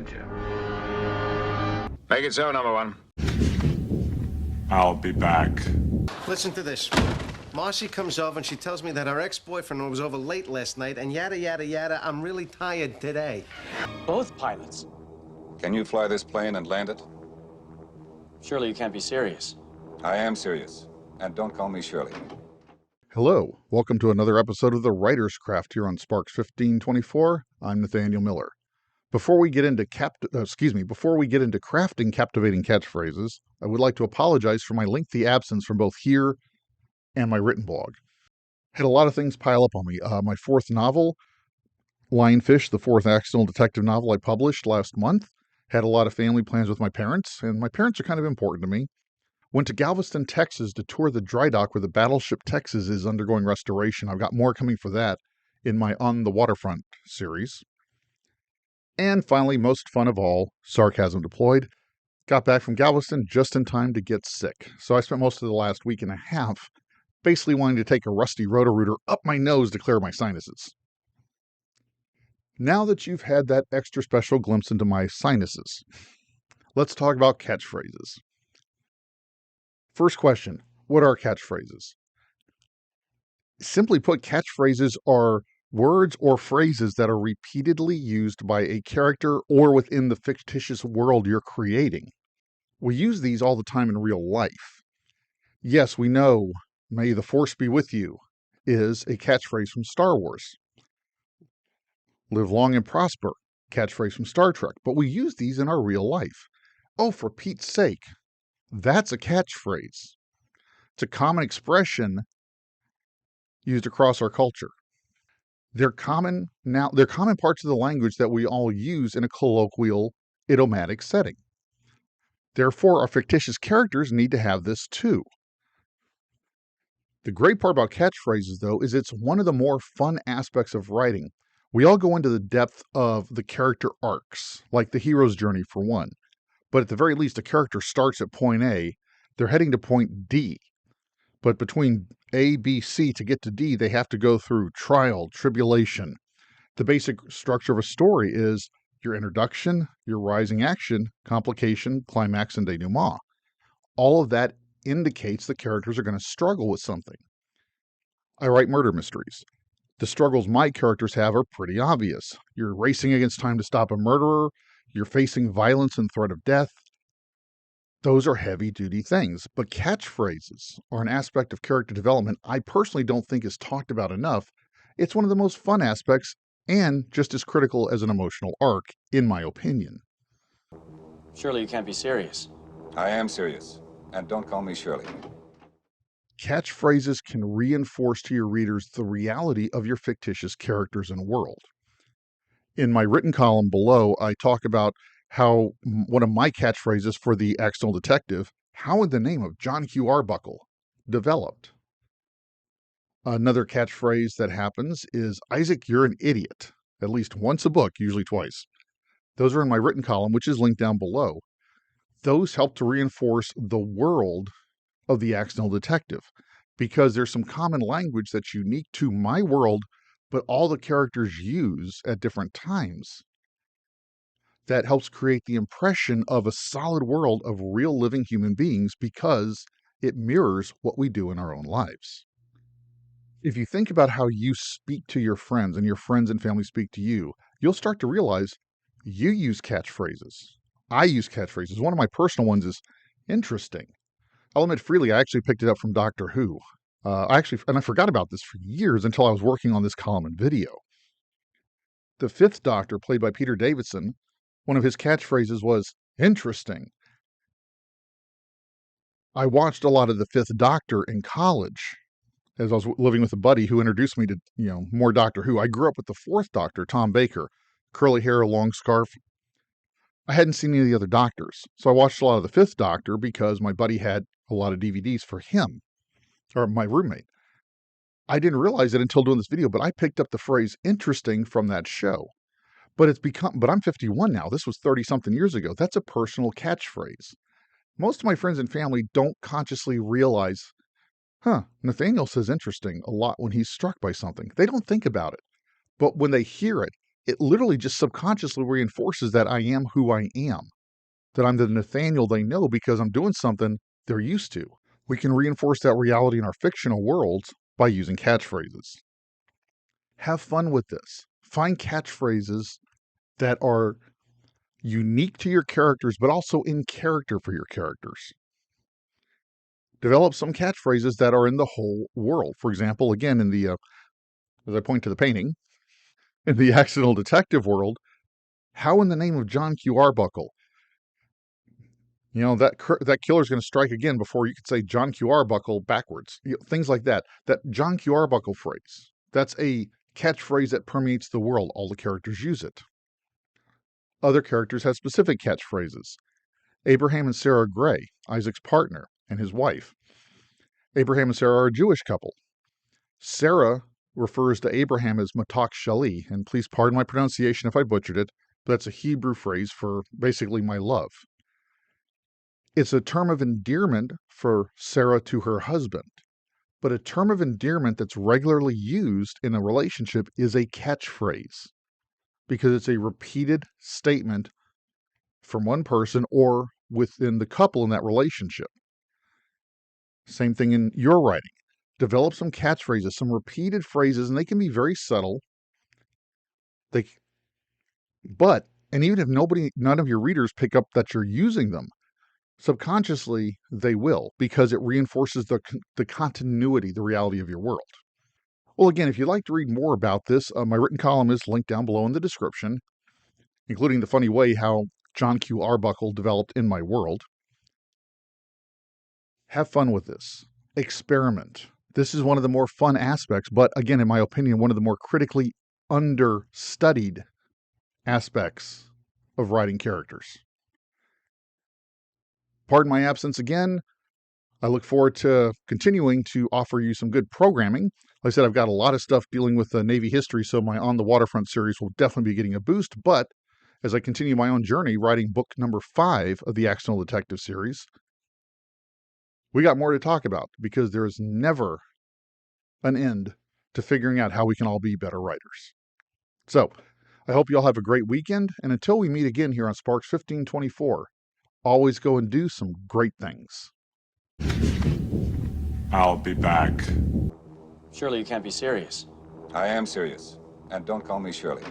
don't you? Make it so, number one. I'll be back. Listen to this. Marcy comes over and she tells me that her ex-boyfriend was over late last night and yada, yada, yada. I'm really tired today. Both pilots? Can you fly this plane and land it? Surely you can't be serious. I am serious. And don't call me Shirley. Hello, welcome to another episode of The Writer's Craft here on Sparks 1524. I'm Nathaniel Miller. Before we get into crafting captivating catchphrases, I would like to apologize for my lengthy absence from both here and my written blog. Had a lot of things pile up on me. My fourth novel, Lionfish, the fourth accidental detective novel I published last month, had a lot of family plans with my parents, and my parents are kind of important to me. Went to Galveston, Texas to tour the dry dock where the battleship Texas is undergoing restoration. I've got more coming for that in my On the Waterfront series. And finally, most fun of all, sarcasm deployed. Got back from Galveston just in time to get sick. So I spent most of the last week and a half basically wanting to take a rusty Roto-Rooter up my nose to clear my sinuses. Now that you've had that extra special glimpse into my sinuses, let's talk about catchphrases. First question, what are catchphrases? Simply put, catchphrases are words or phrases that are repeatedly used by a character or within the fictitious world you're creating. We use these all the time in real life. Yes, we know, "May the Force be with you" is a catchphrase from Star Wars. "Live long and prosper," catchphrase from Star Trek, but we use these in our real life. "Oh, for Pete's sake," that's a catchphrase. It's a common expression used across our culture. They're common parts of the language that we all use in a colloquial, idiomatic setting. Therefore, our fictitious characters need to have this too. The great part about catchphrases, though, is it's one of the more fun aspects of writing. We all go into the depth of the character arcs, like the hero's journey for one. But at the very least, a character starts at point A, they're heading to point D. But between A, B, C to get to D, they have to go through trial, tribulation. The basic structure of a story is your introduction, your rising action, complication, climax, and denouement. All of that indicates the characters are going to struggle with something. I write murder mysteries. The struggles my characters have are pretty obvious. You're racing against time to stop a murderer. You're facing violence and threat of death. Those are heavy-duty things, but catchphrases are an aspect of character development I personally don't think is talked about enough. It's one of the most fun aspects and just as critical as an emotional arc, in my opinion. Surely you can't be serious. I am serious. And don't call me Shirley. Catchphrases can reinforce to your readers the reality of your fictitious characters and world. In my written column below, I talk about how one of my catchphrases for the accidental detective, "How in the name of John Q. Arbuckle," developed. Another catchphrase that happens is, "Isaac, you're an idiot," at least once a book, usually twice. Those are in my written column, which is linked down below. Those help to reinforce the world of the accidental detective, because there's some common language that's unique to my world, but all the characters use at different times. That helps create the impression of a solid world of real living human beings because it mirrors what we do in our own lives. If you think about how you speak to your friends and your friends and family speak to you, you'll start to realize you use catchphrases. I use catchphrases. One of my personal ones is interesting. I'll admit freely, I actually picked it up from Doctor Who. I forgot about this for years until I was working on this column and video. The Fifth Doctor, played by Peter Davison, one of his catchphrases was, "Interesting." I watched a lot of The Fifth Doctor in college as I was living with a buddy who introduced me to, more Doctor Who. I grew up with the Fourth Doctor, Tom Baker, curly hair, long scarf. I hadn't seen any of the other Doctors, so I watched a lot of the Fifth Doctor because my buddy had a lot of DVDs for him, or my roommate. I didn't realize it until doing this video, but I picked up the phrase "interesting" from that show. But I'm 51 now. This was 30-something years ago. That's a personal catchphrase. Most of my friends and family don't consciously realize, Nathaniel says "interesting" a lot when he's struck by something. They don't think about it. But when they hear it, it literally just subconsciously reinforces that I am who I am, that I'm the Nathaniel they know because I'm doing something they're used to. We can reinforce that reality in our fictional worlds by using catchphrases. Have fun with this. Find catchphrases that are unique to your characters, but also in character for your characters. Develop some catchphrases that are in the whole world. For example, again, in the, as I point to the painting, in the accidental detective world, how in the name of John Q. Arbuckle, that killer's going to strike again before you could say John Q. Arbuckle backwards. Things like that. That John Q. Arbuckle phrase, that's a catchphrase that permeates the world. All the characters use it. Other characters have specific catchphrases. Abraham and Sarah Gray, Isaac's partner, and his wife. Abraham and Sarah are a Jewish couple. Sarah refers to Abraham as Matak Shali, and please pardon my pronunciation if I butchered it, but that's a Hebrew phrase for basically my love. It's a term of endearment for Sarah to her husband, but a term of endearment that's regularly used in a relationship is a catchphrase because it's a repeated statement from one person or within the couple in that relationship. Same thing in your writing. Develop some catchphrases, some repeated phrases, and they can be very subtle. And even if none of your readers pick up that you're using them, subconsciously they will, because it reinforces the continuity, the reality of your world. Well, again, if you'd like to read more about this, my written column is linked down below in the description, including the funny way how John Q. Arbuckle developed in my world. Have fun with this. Experiment. This is one of the more fun aspects, but again, in my opinion, one of the more critically understudied aspects of writing characters. Pardon my absence again. I look forward to continuing to offer you some good programming. Like I said, I've got a lot of stuff dealing with the Navy history, so my On the Waterfront series will definitely be getting a boost. But as I continue my own journey writing book number 5 of the Accidental Detective series, we got more to talk about because there is never an end to figuring out how we can all be better writers. So, I hope you all have a great weekend, and until we meet again here on Sparks 1524, always go and do some great things. I'll be back. Surely you can't be serious. I am serious. And don't call me Shirley.